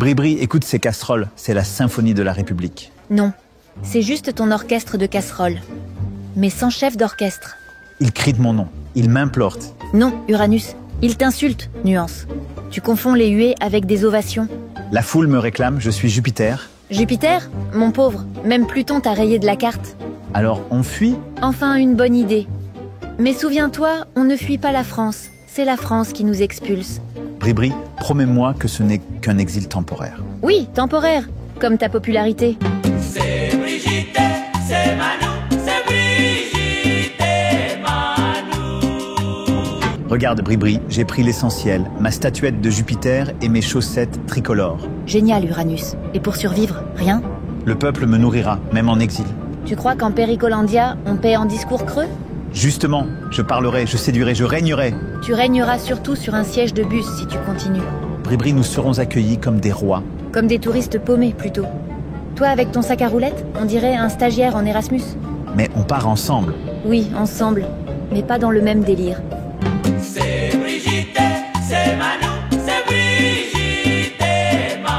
Bribri, écoute ces casseroles, c'est la symphonie de la République. Non, c'est juste ton orchestre de casseroles. Mais sans chef d'orchestre. Il crie de mon nom, il m'implore. Non, Uranus, il t'insulte, nuance. Tu confonds les huées avec des ovations. La foule me réclame, je suis Jupiter. Jupiter? Mon pauvre, même Pluton t'a rayé de la carte. Alors on fuit? Enfin une bonne idée. Mais souviens-toi, on ne fuit pas la France. C'est la France qui nous expulse. Bribri, promets-moi que ce n'est qu'un exil temporaire. Oui, temporaire, comme ta popularité. C'est Brigitte, c'est Manou, c'est Brigitte et Manou. Regarde Bribri, j'ai pris l'essentiel, ma statuette de Jupiter et mes chaussettes tricolores. Génial, Uranus. Et pour survivre, rien? Le peuple me nourrira, même en exil. Tu crois qu'en Péricolandia, on paie en discours creux? Justement, je parlerai, je séduirai, je régnerai. Tu régneras surtout sur un siège de bus si tu continues. Bribri, nous serons accueillis comme des rois. Comme des touristes paumés, plutôt. Toi, avec ton sac à roulettes, on dirait un stagiaire en Erasmus. Mais on part ensemble. Oui, ensemble, mais pas dans le même délire. C'est Brigitte, c'est Manou, c'est Brigitte et Manou.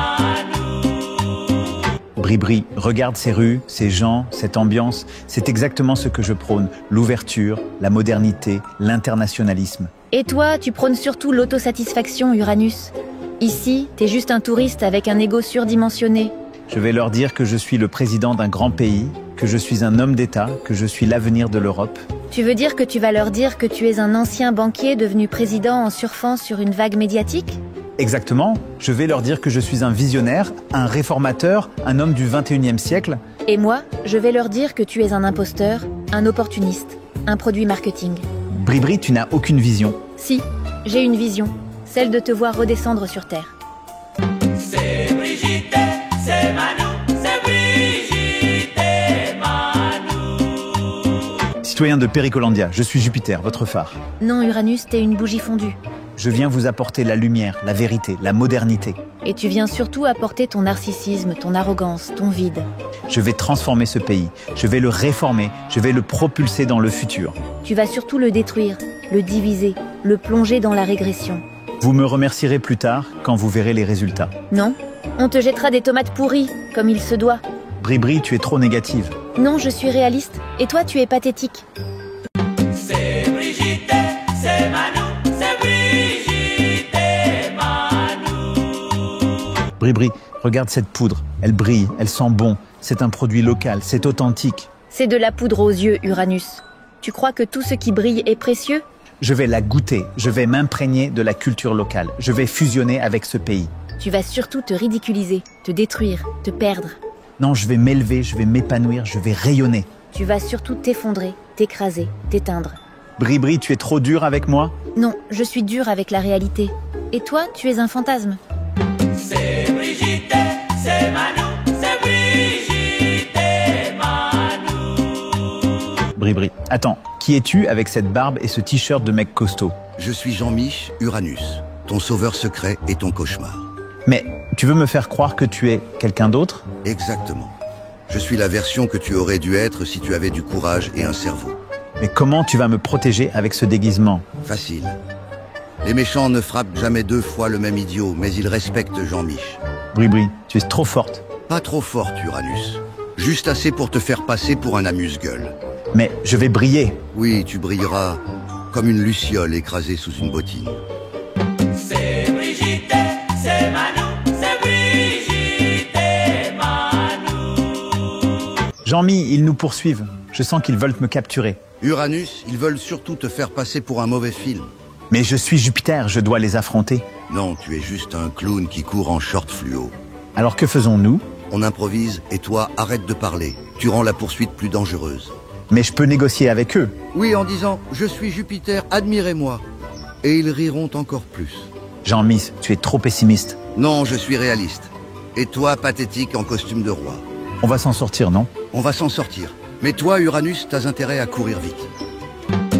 Bribri, regarde ces rues, ces gens, cette ambiance. C'est exactement ce que je prône. L'ouverture, la modernité, l'internationalisme. Et toi, tu prônes surtout l'autosatisfaction, Uranus. Ici, t'es juste un touriste avec un ego surdimensionné. Je vais leur dire que je suis le président d'un grand pays, que je suis un homme d'État, que je suis l'avenir de l'Europe. Tu veux dire que tu vas leur dire que tu es un ancien banquier devenu président en surfant sur une vague médiatique? Exactement. Je vais leur dire que je suis un visionnaire, un réformateur, un homme du 21e siècle. Et moi, je vais leur dire que tu es un imposteur, un opportuniste, un produit marketing. Bribri, tu n'as aucune vision. Si, j'ai une vision, celle de te voir redescendre sur Terre. C'est Brigitte, c'est Manou, c'est Brigitte et Manou. Citoyens de Péricolandia, je suis Jupiter, votre phare. Non, Uranus, t'es une bougie fondue. Je viens vous apporter la lumière, la vérité, la modernité. Et tu viens surtout apporter ton narcissisme, ton arrogance, ton vide. Je vais transformer ce pays, je vais le réformer, je vais le propulser dans le futur. Tu vas surtout le détruire, le diviser, le plonger dans la régression. Vous me remercierez plus tard quand vous verrez les résultats. Non, on te jettera des tomates pourries, comme il se doit. Bribri, tu es trop négative. Non, je suis réaliste, et toi tu es pathétique. C'est Brigitte, c'est Manou, c'est Brigitte et Manou. Bribri, regarde cette poudre. Elle brille, elle sent bon. C'est un produit local, c'est authentique. C'est de la poudre aux yeux, Uranus. Tu crois que tout ce qui brille est précieux? Je vais la goûter, je vais m'imprégner de la culture locale. Je vais fusionner avec ce pays. Tu vas surtout te ridiculiser, te détruire, te perdre. Non, je vais m'élever, je vais m'épanouir, je vais rayonner. Tu vas surtout t'effondrer, t'écraser, t'éteindre. Bribri, tu es trop dur avec moi? Non, je suis dure avec la réalité. Et toi, tu es un fantasme. C'est Brigitte, c'est Manou, c'est Brigitte et Manou. Bribri. Attends, qui es-tu avec cette barbe et ce t-shirt de mec costaud? Je suis Jean-Mich, Uranus, ton sauveur secret et ton cauchemar. Mais tu veux me faire croire que tu es quelqu'un d'autre? Exactement. Je suis la version que tu aurais dû être si tu avais du courage et un cerveau. Mais comment tu vas me protéger avec ce déguisement? Facile. Les méchants ne frappent jamais deux fois le même idiot, mais ils respectent Jean-Mich. Bribri, tu es trop forte. Pas trop forte, Uranus. Juste assez pour te faire passer pour un amuse-gueule. Mais je vais briller. Oui, tu brilleras comme une luciole écrasée sous une bottine. C'est Brigitte, c'est Manou, c'est Brigitte et Manou. Jean-Mi, ils nous poursuivent. Je sens qu'ils veulent me capturer. Uranus, ils veulent surtout te faire passer pour un mauvais film. Mais je suis Jupiter, je dois les affronter. Non, tu es juste un clown qui court en short fluo. Alors que faisons-nous? On improvise et toi, arrête de parler. Tu rends la poursuite plus dangereuse. Mais je peux négocier avec eux. Oui, en disant « Je suis Jupiter, admirez-moi ». Et ils riront encore plus. Jean-Mi, tu es trop pessimiste. Non, je suis réaliste. Et toi, pathétique en costume de roi. On va s'en sortir, non? On va s'en sortir. Mais toi, Uranus, t'as intérêt à courir vite.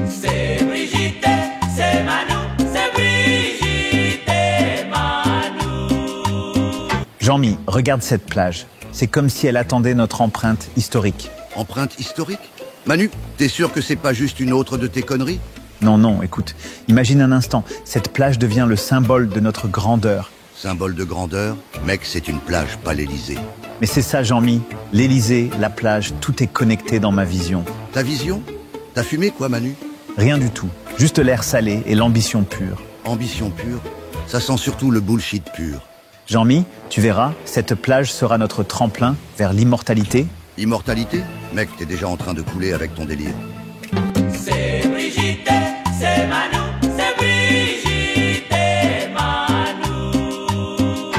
C'est Brigitte, c'est Manou, c'est Brigitte et Manou. Jean-Mi, regarde cette plage. C'est comme si elle attendait notre empreinte historique. Empreinte historique? Manu, t'es sûr que c'est pas juste une autre de tes conneries? Non, non, écoute, imagine un instant, cette plage devient le symbole de notre grandeur. symbole de grandeur, mec, c'est une plage, pas l'Élysée. Mais c'est ça, Jean-Mi. L'Élysée, la plage, tout est connecté dans ma vision. Ta vision? T'as fumé quoi, Manu? Rien du tout. Juste l'air salé et l'ambition pure. Ambition pure? Ça sent surtout le bullshit pur. Jean-Mi, tu verras, cette plage sera notre tremplin vers l'immortalité. Immortalité? Mec, t'es déjà en train de couler avec ton délire. C'est Brigitte, c'est Manu, c'est Brigitte et Manu.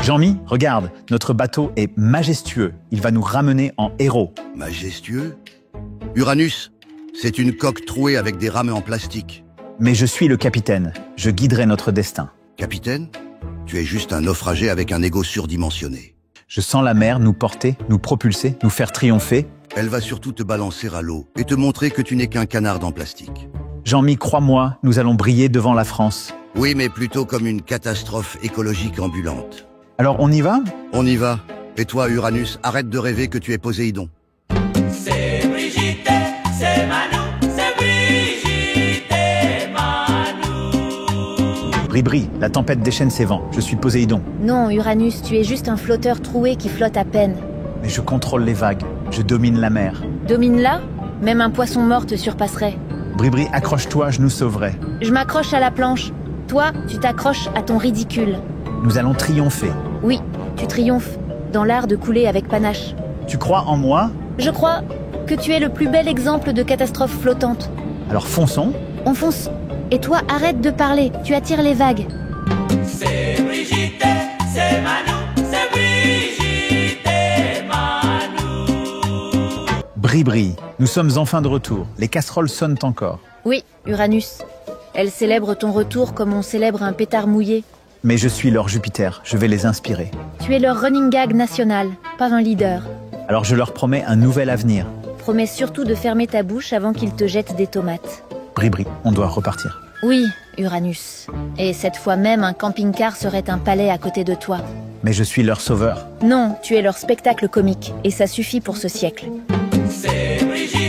Jean-Mi, regarde, notre bateau est majestueux. Il va nous ramener en héros. Majestueux? Uranus, c'est une coque trouée avec des rames en plastique. Mais je suis le capitaine. Je guiderai notre destin. Capitaine, tu es juste un naufragé avec un ego surdimensionné. Je sens la mer nous porter, nous propulser, nous faire triompher. Elle va surtout te balancer à l'eau et te montrer que tu n'es qu'un canard en plastique. Jean-Mi, crois-moi, nous allons briller devant la France. Oui, mais plutôt comme une catastrophe écologique ambulante. Alors on y va? On y va. Et toi, Uranus, arrête de rêver que tu es Poséidon. C'est Brigitte, c'est Manu, c'est Brigitte et Manu. Bri-bri, la tempête déchaîne ses vents. Je suis Poséidon. Non, Uranus, tu es juste un flotteur troué qui flotte à peine. Mais je contrôle les vagues. Je domine la mer. Domine-la? Même un poisson mort te surpasserait. Bri-bri, accroche-toi, je nous sauverai. Je m'accroche à la planche. Toi, tu t'accroches à ton ridicule. Nous allons triompher. Oui, tu triomphes, dans l'art de couler avec panache. Tu crois en moi? Je crois que tu es le plus bel exemple de catastrophe flottante. Alors fonçons. On fonce. Et toi, arrête de parler, tu attires les vagues. C'est Brigitte, c'est Manu, c'est Brigitte et Manu. Bri-bri, nous sommes enfin de retour. Les casseroles sonnent encore. Oui, Uranus. Elles célèbrent ton retour comme on célèbre un pétard mouillé. Mais je suis leur Jupiter, je vais les inspirer. Tu es leur running gag national, pas un leader. Alors je leur promets un nouvel avenir. Promets surtout de fermer ta bouche avant qu'ils te jettent des tomates. Bri-bri, on doit repartir. Oui, Uranus. Et cette fois même, un camping-car serait un palais à côté de toi. Mais je suis leur sauveur. Non, tu es leur spectacle comique, et ça suffit pour ce siècle. C'est Brigitte.